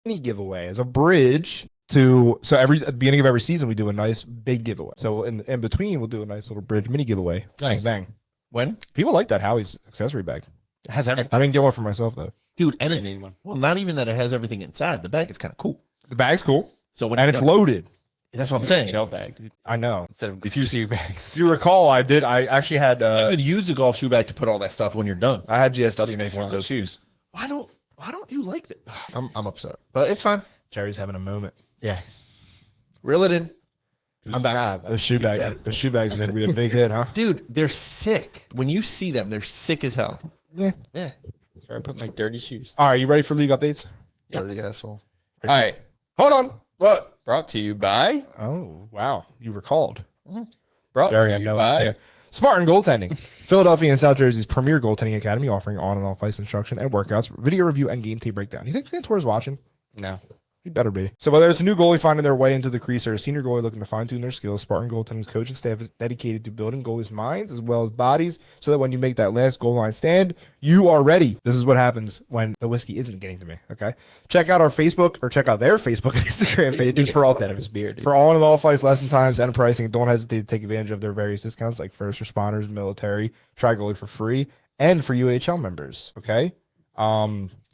mini giveaway as a bridge to at the beginning of every season we do a nice big giveaway. So in between we'll do a nice little bridge mini giveaway. Nice. Bang, bang. When? People like that Howie's accessory bag. It has everything. I didn't get one for myself though. Dude, and I it's, need one. well, not even that it has everything inside. The bag is kind of cool. The bag's cool So when and it's loaded. that's what I'm saying. Shell bag, dude. I know. Instead of few bags. If you recall, I actually had You could use the golf shoe bag to put all that stuff when you're done. I had GSW make one of those shoes. Why don't you like that? I'm upset, but it's fine. Jerry's having a moment. Yeah. Reel it in. I'm back. The shoe bag's gonna be a big hit, huh? Dude, they're sick. When you see them, they're sick as hell. Yeah. Yeah. That's where I put my dirty shoes. All right, you ready for league updates? Dirty asshole. All right. Hold on. What? Brought to you by. Oh, wow. You recalled. Brought Jerry, to I you know. by. Yeah. Spartan Goaltending. Philadelphia and South Jersey's premier goaltending academy offering on and off ice instruction and workouts, video review, and game tape breakdown. You think Santor's watching? No. He better be. So whether it's a new goalie finding their way into the crease or a senior goalie looking to fine-tune their skills, Spartan Goaltending's coach and staff is dedicated to building goalies' minds as well as bodies so that when you make that last goal line stand, you are ready. This is what happens when the whiskey isn't getting to me, okay? Check out our Facebook, or check out their Facebook and Instagram pages for all That of his beard. for on and off ice lesson times and pricing. Don't hesitate to take advantage of their various discounts like first responders, military, try goalie for free, and for UHL members, okay?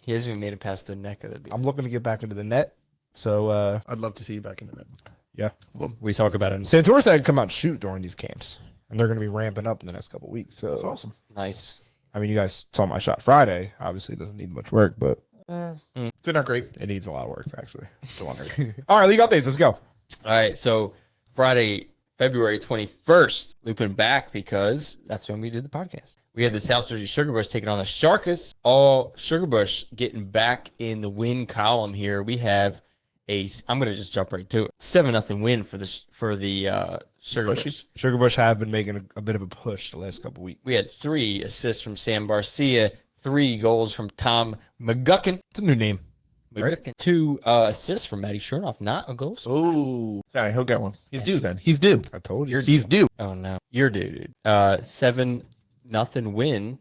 He hasn't even made it past the neck of the beard. I'm looking to get back into the net. So, I'd love to see you back in the net. yeah. We talk about it. Santor said come out and shoot during these camps, and they're going to be ramping up in the next couple of weeks. So That's awesome. Nice. I mean, you guys saw my shot Friday. Obviously, it doesn't need much work, but Good, not great. it needs a lot of work actually. Still on there. All right, league updates. Let's go. All right. So Friday, February 21st, looping back because that's when we did the podcast. We had the South Jersey Sugarbush taking on the Sharkus. All Sugarbush getting back in the win column here. We have I'm going to just jump right to it. 7-0 win for the Sugarbush. Sugarbush have been making a bit of a push the last couple of weeks. We had 3 assists from Sam Barcia, 3 goals from Tom McGuckin. It's a new name. McGuckin. 2 assists from Matty Chernoff. Not a goal. Oh, sorry, he'll get one. He's due then. He's due. I told you. He's due. Oh no, you're dude. 7-0 win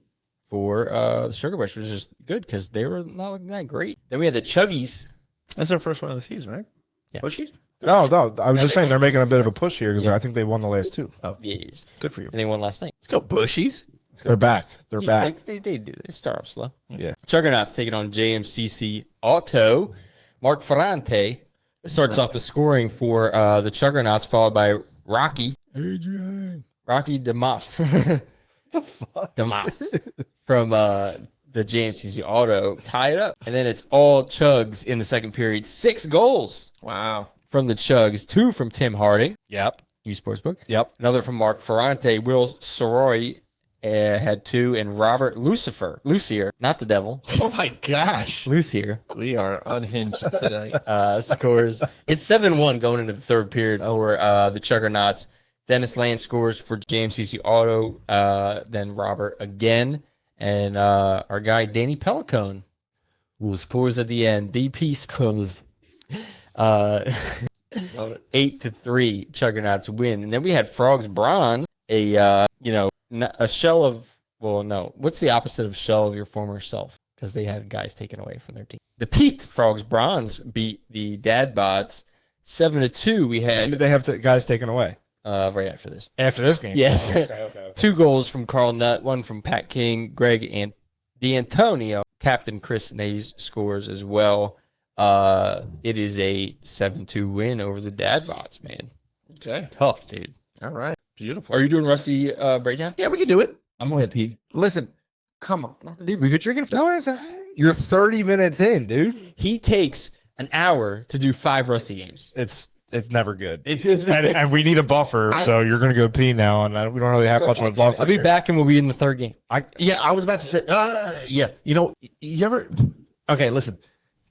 for the Sugarbush, which is good because they were not looking that great. Then we had the Chuggies. That's their first one of the season, right? Yeah. Bushy? No. I was just saying they're making a bit of a push here because I think they won the last 2. Yes, Good for you. and they won last night. Let's go, Bushies. They're back. They're back. They do. They start off slow. Yeah. Juggernauts taking on JMCC Auto. Mark Ferrante starts off the scoring for the Juggernauts, followed by Rocky Damas. The fuck? Damas from the JMCC Auto tie it up, and then it's all Chugs in the second period. 6 goals Wow. from the Chugs, 2 from Tim Harding, Yep. U Sportsbook. Yep. Another from Mark Ferrante. Will Soroy had 2, and Robert Lucier, not the devil, Oh my gosh. Lucier, We are unhinged today. scores. It's 7-1 going into the third period over the Juggernauts. Dennis Land scores for JMCC Auto, then Robert again, and our guy Danny Pellicone, who scores at the end. DP scores 8-3. Juggernauts win, and then we had Frogs Bronze, a shell of, well, no, what's the opposite of shell of your former self? Because they had guys taken away from their team. The Pete Frogs Bronze beat the Dad Bots 7-2. We And had they have guys taken away right after this. after this game. Yes. Okay. 2 goals from Carl Nutt, 1 from Pat King, Greg and D'Antonio. Captain Chris Nays scores as well. It is a 7-2 win over the Dad Bots, man. Okay. Tough, dude. All right. Beautiful. Are you doing Rusty breakdown? Yeah, we can do it. I'm going to pee. Listen, Come on. Dude, we've been drinking for hours. You're 30 minutes in, dude. He takes an hour to do 5 Rusty games. It's never good. it's just And we need a buffer, so you're going to go pee now, and we don't really have much of a buffer. I'll be back and we'll be in the third game. I was about to say, yeah. You ever? Okay, listen.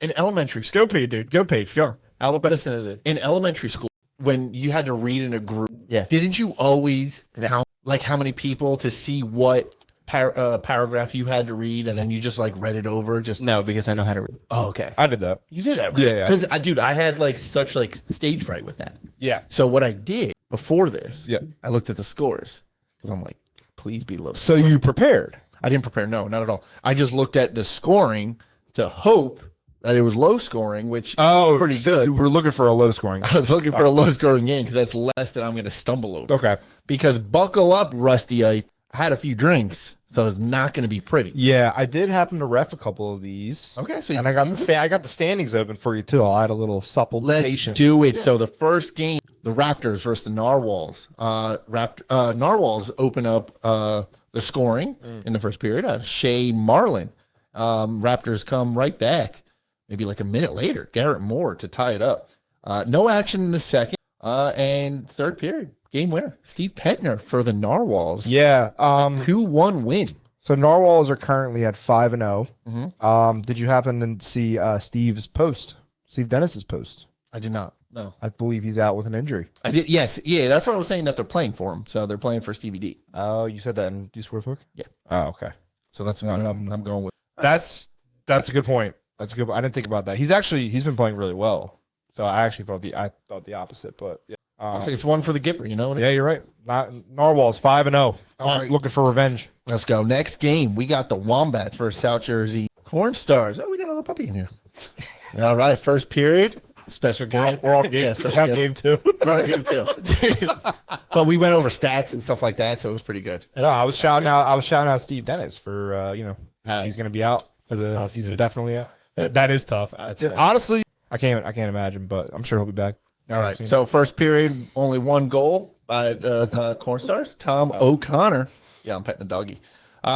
In elementary school, Go pee, dude. Go pee. Sure. I'll listen to it. in elementary school, when you had to read in a group, Yeah. didn't you always count like how many people to see what paragraph you had to read, and then you just like read it over? Just No, because I know how to read. Oh, okay. I did that. You did that, right? Yeah. Because dude, I had like such like stage fright with that. Yeah. So what I did before this, Yeah. I looked at the scores because I'm like, please be low. So you prepared. I didn't prepare. No, not at all. I just looked at the scoring to hope that it was low scoring, which Oh, is pretty good. We're looking for a low scoring. I was looking for a low scoring game because that's less than I'm going to stumble over. Okay. Because buckle up, Rusty. I had a few drinks, so it's not going to be pretty. Yeah, I did happen to ref a couple of these. Okay, so And I got the standings open for you too. I'll add a little let's supplementation. do it. So the first game, the Raptors versus the Narwhals. Narwhals open up the scoring in the first period. Shea Marlin. Raptors come right back, maybe like a minute later. Garrett Moore to tie it up. No action in the second. And third period, game winner, Steve Petner for the Narwhals. Yeah. 2-1 win. So Narwhals are currently at 5-0. Did you happen to see Steve Dennis's post? I did not. No. I believe he's out with an injury. I did. Yes. Yeah. That's what I was saying, that they're playing for him. So they're playing for Stevie D. Oh, you said that in D Sportsbook? Yeah. Oh, okay. So that's what I'm going with. That's a good point. That's a good. I didn't think about that. He's been playing really well. So I actually thought the opposite, but yeah. It's one for the Gipper, you know what I mean? Yeah, you're right. Narwhals 5-0. All right. Looking for revenge. Let's go. Next game, we got the Wombats versus South Jersey Corn Stars. Oh, we got a little puppy in here. All right, first period. Special game. We're all Yeah, special game two. Right, game two. But we went over stats and stuff like that, so it was pretty good. No, I was shouting out Steve Dennis for he's gonna be out he's definitely out. That is tough. Honestly, I can't imagine, but I'm sure he'll be back. All right. So first period, only one goal by the Corn Stars. Tom O'Connor. Yeah, I'm petting a doggy.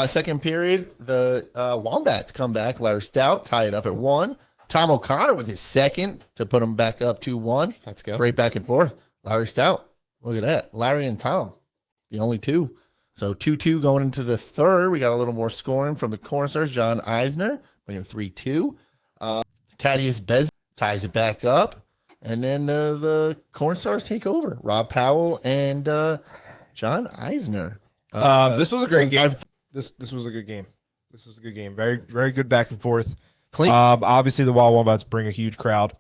Second period, the Wombats come back. Larry Stout tie it up at 1. Tom O'Connor with his second to put them back up 2-1. Let's go. Great back and forth. Larry Stout. Look at that. Larry and Tom, the only two. So 2-2 going into the third. We got a little more scoring from the Corn Stars. John Eisner, bringing 3-2. Thaddeus Bez ties it back up. And then the Corn Stars take over. Rob Powell and John Eisner. This was a great game. This was a good game. This was a good game. Very, very good back and forth. Clean. Obviously, the Wild Wombats bring a huge crowd.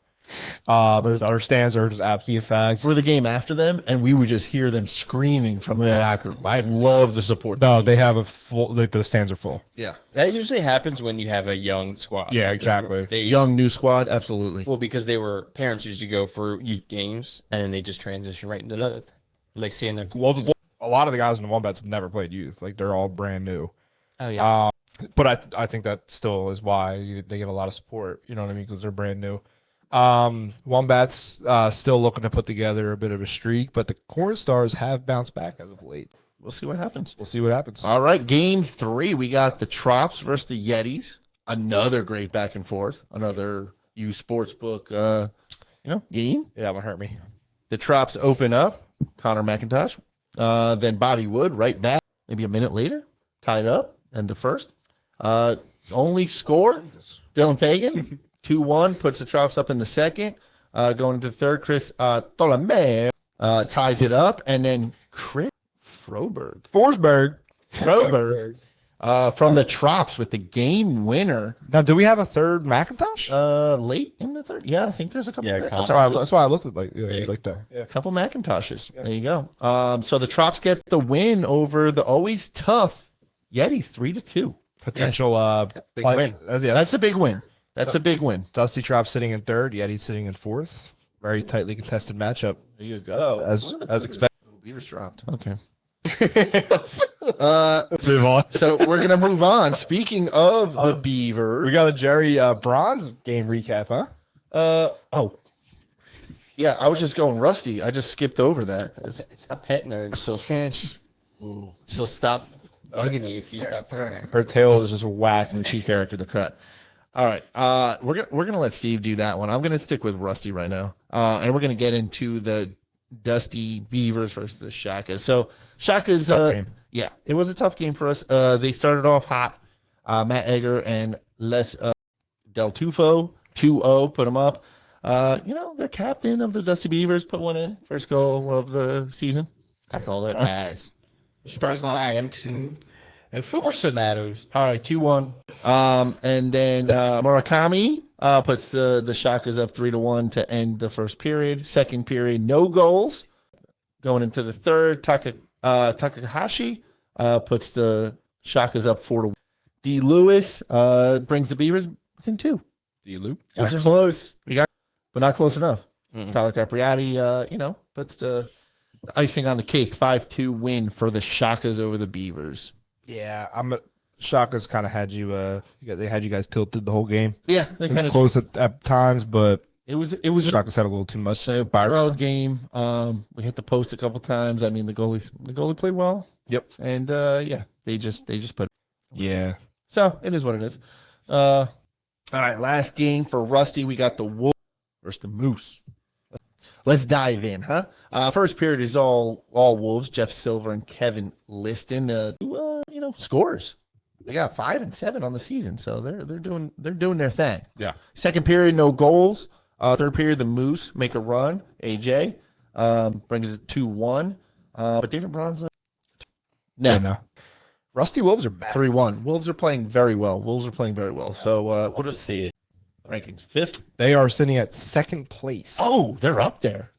Our stands are just absolutely fags. For the game after them, and we would just hear them screaming from the back. I love the support. No, they have a full. The stands are full. Yeah. That usually happens when you have a young squad. Yeah, exactly. They Young new squad, absolutely. well because they were parents usually go for youth games and then they just transition right into the like seeing their A lot of the guys in the Wombats have never played youth. Like they're all brand new. oh yeah But I think that still is why they get a lot of support. You know what I mean? Because they're brand new. Wombats still looking to put together a bit of a streak, but the Corn Stars have bounced back as of late. We'll see what happens. We'll see what happens. All right, game 3. We got the Trops versus the Yetis. Another great back and forth. Another U Sportsbook game. Yeah, that one hurt me. The Trops open up. Connor McIntosh. Then Bobby Wood right back. Maybe a minute later. Tied up. And the first. Only score. Dylan Fagan. 2-1. Puts the Trops up in the second. Going into the third. Chris Tolomeo ties it up. And then Chris Froberg. Forsberg. From the Trops with the game winner. Now, do we have a third McIntosh? Late in the third. Yeah, I think there's a couple. Yeah, That's why I looked at like that. Yeah. A couple Macintoshes. There you go. So the Trops get the win over the always tough Yetis, 3-2. Potential big win. That's a big win. That's a big win. Dusty Trop sitting in third, Yeti sitting in fourth. Very tightly contested matchup, There you go. as expected. Beavers dropped. Okay. Move on. So we're gonna move on. Speaking of the Beaver, We got the Jerry Bronze game recap, huh? yeah, I was just going rusty. I just skipped over that. it's not petting her she'll stop hugging you if you stop petting her. Her tail is just whack. And chief character the cut. All right, we're gonna let Steve do that one. I'm gonna stick with Rusty right now, and we're gonna get into the Dusty Beavers versus the Shakas. So Shakas, game. yeah, it was a tough game for us. They started off hot. Matt Egger and Les Del Tufo 2-0 put them up. Their captain of the Dusty Beavers put one in, first goal of the season. That's all that matters. Personal I am too. And force matters. All right, 2-1. And then Murakami puts the Shakas up 3-1 to end the first period. Second period, no goals. Going into the third, Takahashi puts the Shakas up 4-1. D. Lewis brings the Beavers within 2. D-Loop. That's close. but not close enough. Mm-mm. Tyler Capriati, puts the icing on the cake. 5-2 win for the Shakas over the Beavers. Yeah, Shaka's kind of had you. They had you guys tilted the whole game. Yeah, they It was kind of. close at times, but It was Shaka's had a little too much. a barrel game. We hit the post a couple times. I mean, the goalie played well. Yep. And they just put. Yeah. So it is what it is. All right, last game for Rusty. We got the Wolves versus the Moose. Let's dive in, huh? First period is all Wolves. Jeff Silver and Kevin Liston. Scores. They got 5 and 7 on the season, so they're doing their thing. Yeah. Second period, no goals. Third period, the Moose make a run. AJ brings it 2-1. But David Braun's like, no. Rusty Wolves are back. 3-1. Wolves are playing very well. So What do see it? rankings 5th. They are sitting at second place. Oh, they're up there.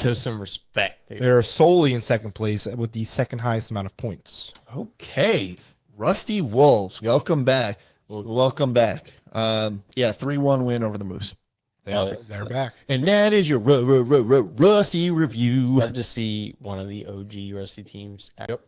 Show some respect. Dude. They're solely in second place with the second highest amount of points. Okay. Rusty Wolves. Welcome back. 3-1 win over the Moose. They're back. And that is your Rusty review. Love to see one of the OG Rusty teams. Yep.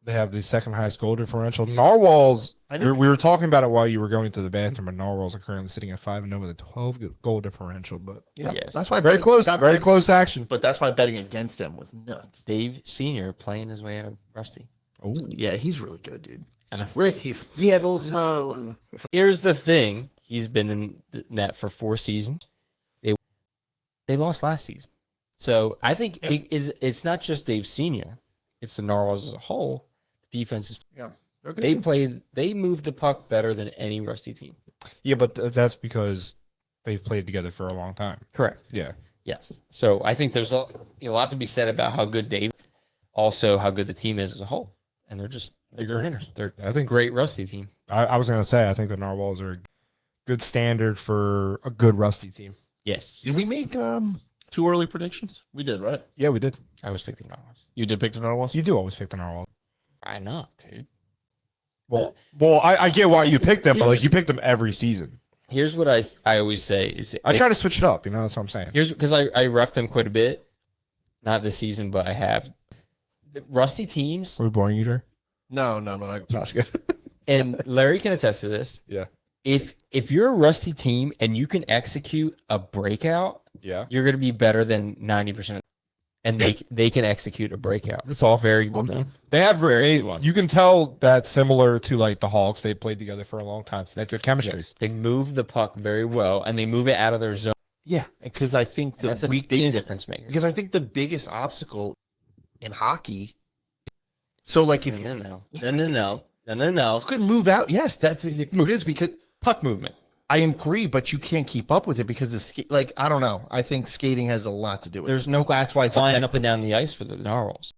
They have the second highest goal differential. Narwhals, we were talking about it while you were going to the bathroom, but Narwhals are currently sitting at 5-0 with a 12 goal differential. But Yeah, Yes. that's why very close, very close action. But that's why betting against him was nuts. Dave Senior playing his way out of Rusty. Oh, Yeah, he's really good, dude. And if With his Seattle Sound. here's the thing, he's been in the net for 4 seasons. They lost last season, so I think it's not just Dave Senior; it's the Narwhals as a whole. The defense is Yeah, they moved the puck better than any Rusty team. yeah, but that's because they've played together for a long time. Correct. Yeah. Yes. So I think there's a lot to be said about how good Dave, also how good the team is as a whole, and they're winners. They're I think a great Rusty team. I was going to say, I think the Narwhals are a good standard for a good Rusty team. Yes. Did we make 2 early predictions? We did, right? Yeah, we did. I was picking Narwhals. You did pick the Narwhals? You do always pick the Narwhals. Why not, dude? Well, I get why you picked them, but like you picked them every season. Here's what I always say is I try to switch it up. That's what I'm saying. here's because I roughed them quite a bit, not this season, but I have. The Rusty teams, Are we boring you, Jer? No. Josh, good. and Larry can attest to this. Yeah. If you're a Rusty team and you can execute a breakout, Yeah. you're going to be better than 90%. And they can execute a breakout. It's all very well done. They have you can tell that's similar to like the Hawks. They played together for a long time, so they have good chemistry. Yes, they move the puck very well, and they move it out of their zone. Yeah, because I think And that's a big difference maker. Because I think the biggest obstacle in hockey. So, like, if you No. could move out, yes, that's it is because Puck movement. I agree, but you can't keep up with it because I don't know. I think skating has a lot to do with it. There's no that's why it's flying up and down the ice for the Narwhals.